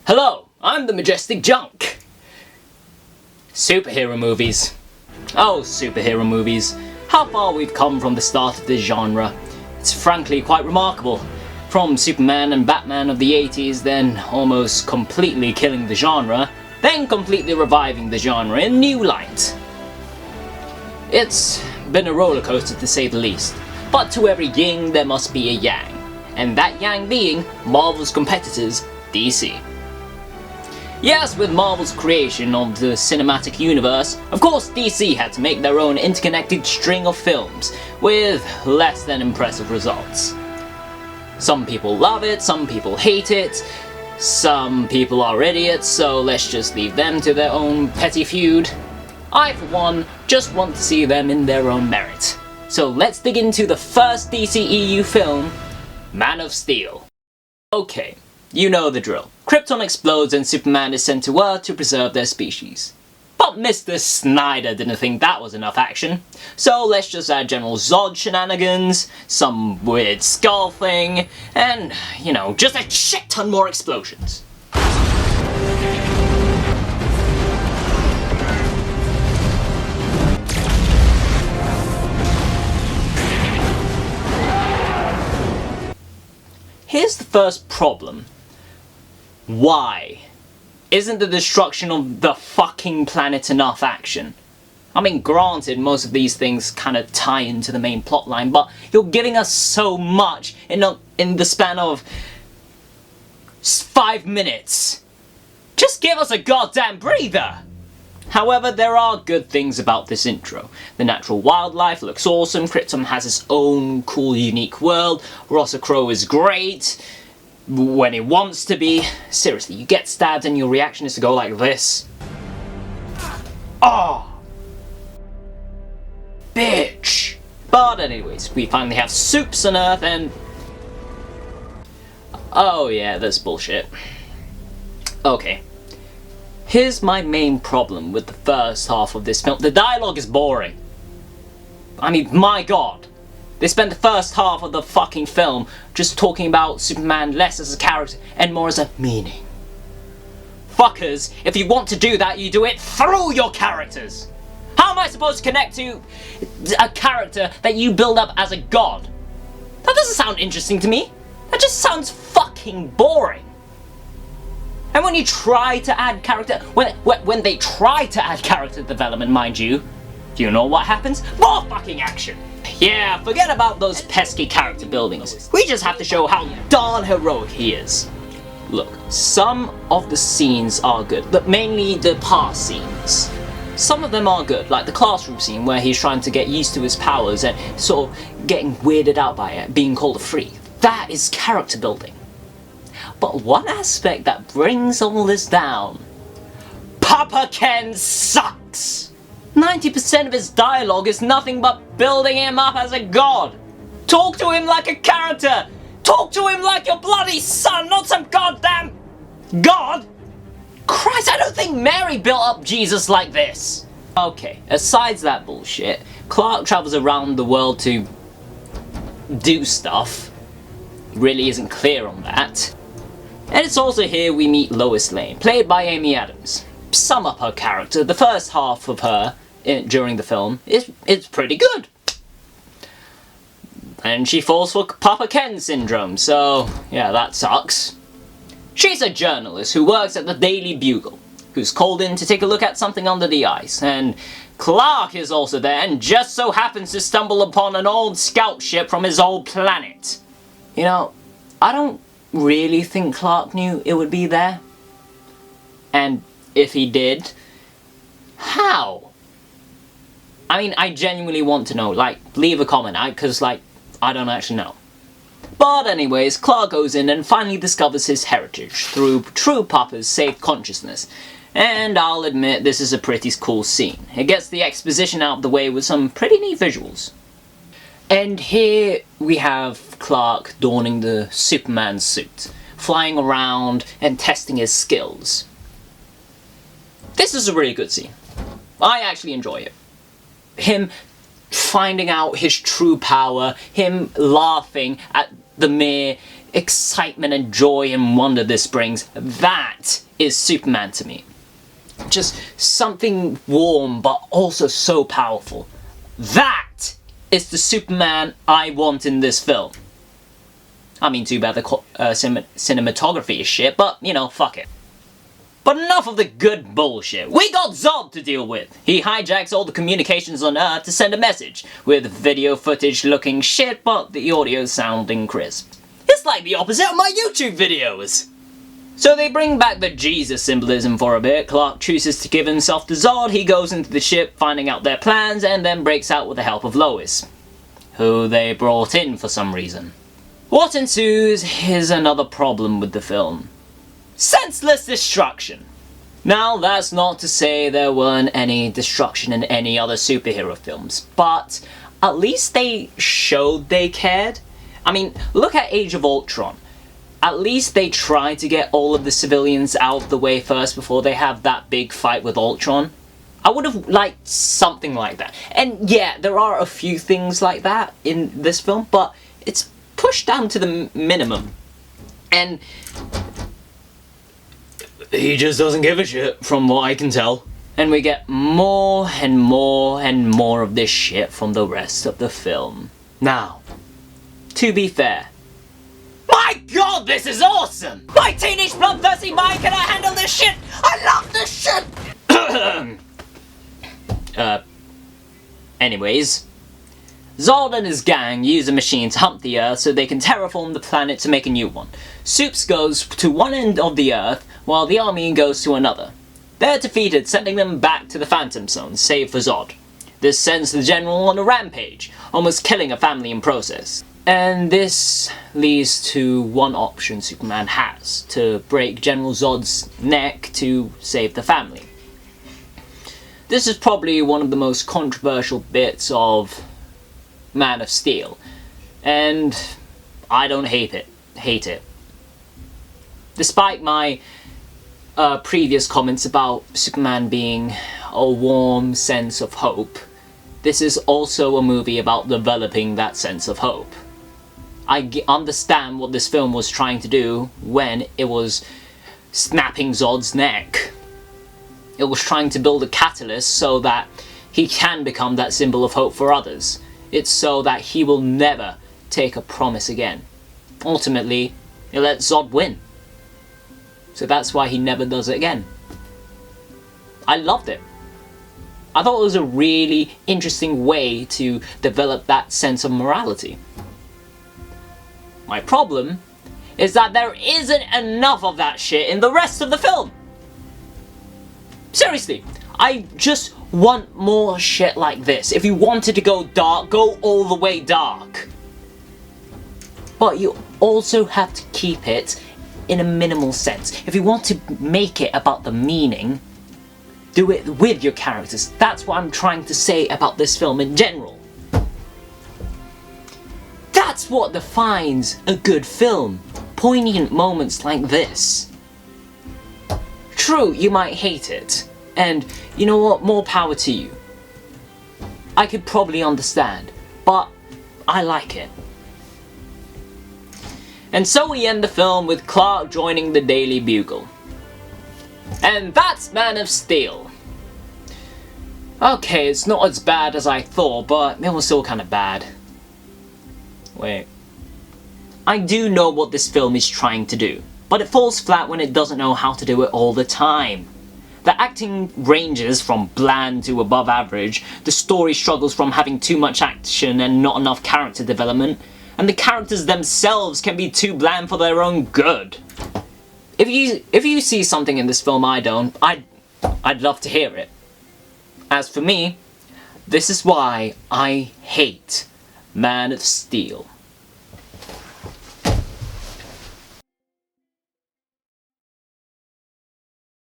Hello, I'm the Majestic Junk. Superhero movies. Oh, superhero movies. How far we've come from the start of this genre. It's frankly quite remarkable. From Superman and Batman of the 80s, then almost completely killing the genre, then completely reviving the genre in new light. It's been a roller coaster to say the least, but to every yin there must be a yang, and that yang being Marvel's competitors, DC. Yes, with Marvel's creation of the cinematic universe, of course DC had to make their own interconnected string of films, with less than impressive results. Some people love it, some people hate it, some people are idiots, so let's just leave them to their own petty feud. I, for one, just want to see them in their own merit. So let's dig into the first DCEU film, Man of Steel. Okay, you know the drill. Krypton explodes and Superman is sent to Earth to preserve their species. But Mr. Snyder didn't think that was enough action, so let's just add General Zod shenanigans, some weird skull thing, and, you know, just a shit ton more explosions. Here's the first problem. Why? Isn't the destruction of the fucking planet enough action? I mean, granted, most of these things kind of tie into the main plotline, but you're giving us so much in the span of 5 minutes. Just give us a goddamn breather! However, there are good things about this intro. The natural wildlife looks awesome, Krypton has its own cool, unique world, Rossa Crow is great, when it wants to be. Seriously, you get stabbed and your reaction is to go like this. Oh! Bitch! But anyways, we finally have soups on Earth and... oh yeah, that's bullshit. Okay. Here's my main problem with the first half of this film. The dialogue is boring. I mean, my god. They spent the first half of the fucking film just talking about Superman less as a character and more as a meaning. Fuckers, if you want to do that, you do it through your characters! How am I supposed to connect to a character that you build up as a god? That doesn't sound interesting to me. That just sounds fucking boring. And when you try to add character, when they try to add character development, mind you, do you know what happens? More fucking action! Yeah, forget about those pesky character buildings. We just have to show how darn heroic he is. Look, some of the scenes are good, but mainly the past scenes. Some of them are good, like the classroom scene where he's trying to get used to his powers and sort of getting weirded out by it, being called a freak. That is character building. But one aspect that brings all this down, Papa Ken sucks! 90% of his dialogue is nothing but building him up as a god. Talk to him like a character! Talk to him like your bloody son, not some goddamn god! Christ, I don't think Mary built up Jesus like this! Okay, aside that bullshit, Clark travels around the world to do stuff. Really isn't clear on that. And it's also here we meet Lois Lane, played by Amy Adams. Sum up her character, the first half of her during the film is pretty good. And she falls for Papa Ken syndrome, so yeah, that sucks. She's a journalist who works at the Daily Bugle, who's called in to take a look at something under the ice, and Clark is also there and just so happens to stumble upon an old scout ship from his old planet. You know, I don't really think Clark knew it would be there. And if he did, how? I mean, I genuinely want to know, like, leave a comment, because, like, I don't actually know. But anyways, Clark goes in and finally discovers his heritage through true Papa's saved consciousness. And I'll admit, this is a pretty cool scene. It gets the exposition out of the way with some pretty neat visuals. And here we have Clark donning the Superman suit, flying around and testing his skills. This is a really good scene. I actually enjoy it. Him finding out his true power, him laughing at the mere excitement and joy and wonder this brings, that is Superman to me. Just something warm but also so powerful. That is the Superman I want in this film. I mean, too bad the cinematography is shit, but, you know, fuck it. But enough of the good bullshit. We got Zod to deal with. He hijacks all the communications on Earth to send a message, with video footage looking shit, but the audio sounding crisp. It's like the opposite of my YouTube videos. So they bring back the Jesus symbolism for a bit. Clark chooses to give himself to Zod, he goes into the ship finding out their plans, and then breaks out with the help of Lois, who they brought in for some reason. What ensues is another problem with the film. Senseless destruction. Now, that's not to say there weren't any destruction in any other superhero films, but at least they showed they cared. I mean, look at Age of Ultron. At least they tried to get all of the civilians out of the way first before they have that big fight with Ultron. I would have liked something like that. And yeah, there are a few things like that in this film, but it's pushed down to the minimum. And he just doesn't give a shit, from what I can tell. And we get more and more and more of this shit from the rest of the film. Now, to be fair, my god, this is awesome! My teenage bloodthirsty mind cannot handle this shit! I love this shit! Anyways, Zod and his gang use a machine to hump the Earth so they can terraform the planet to make a new one. Supes goes to one end of the Earth, while the army goes to another. They're defeated, sending them back to the Phantom Zone, save for Zod. This sends the General on a rampage, almost killing a family in process. And this leads to one option Superman has, to break General Zod's neck to save the family. This is probably one of the most controversial bits of Man of Steel, and I don't hate it. Despite my previous comments about Superman being a warm sense of hope, this is also a movie about developing that sense of hope. I understand what this film was trying to do when it was snapping Zod's neck. It was trying to build a catalyst so that he can become that symbol of hope for others. It's so that he will never take a promise again. Ultimately, it lets Zod win. So that's why he never does it again. I loved it. I thought it was a really interesting way to develop that sense of morality. My problem is that there isn't enough of that shit in the rest of the film. Seriously, I just want more shit like this. If you wanted to go dark, go all the way dark. But you also have to keep it in a minimal sense. If you want to make it about the meaning, do it with your characters. That's what I'm trying to say about this film in general. That's what defines a good film. Poignant moments like this. True, you might hate it. And you know what? More power to you. I could probably understand. But I like it. And so we end the film with Clark joining the Daily Bugle. And that's Man of Steel. Okay, it's not as bad as I thought, but it was still kind of bad. Wait. I do know what this film is trying to do, but it falls flat when it doesn't know how to do it all the time. The acting ranges from bland to above average, the story struggles from having too much action and not enough character development, and the characters themselves can be too bland for their own good. If you see something in this film I don't, I'd love to hear it. As for me, this is why I hate Man of Steel.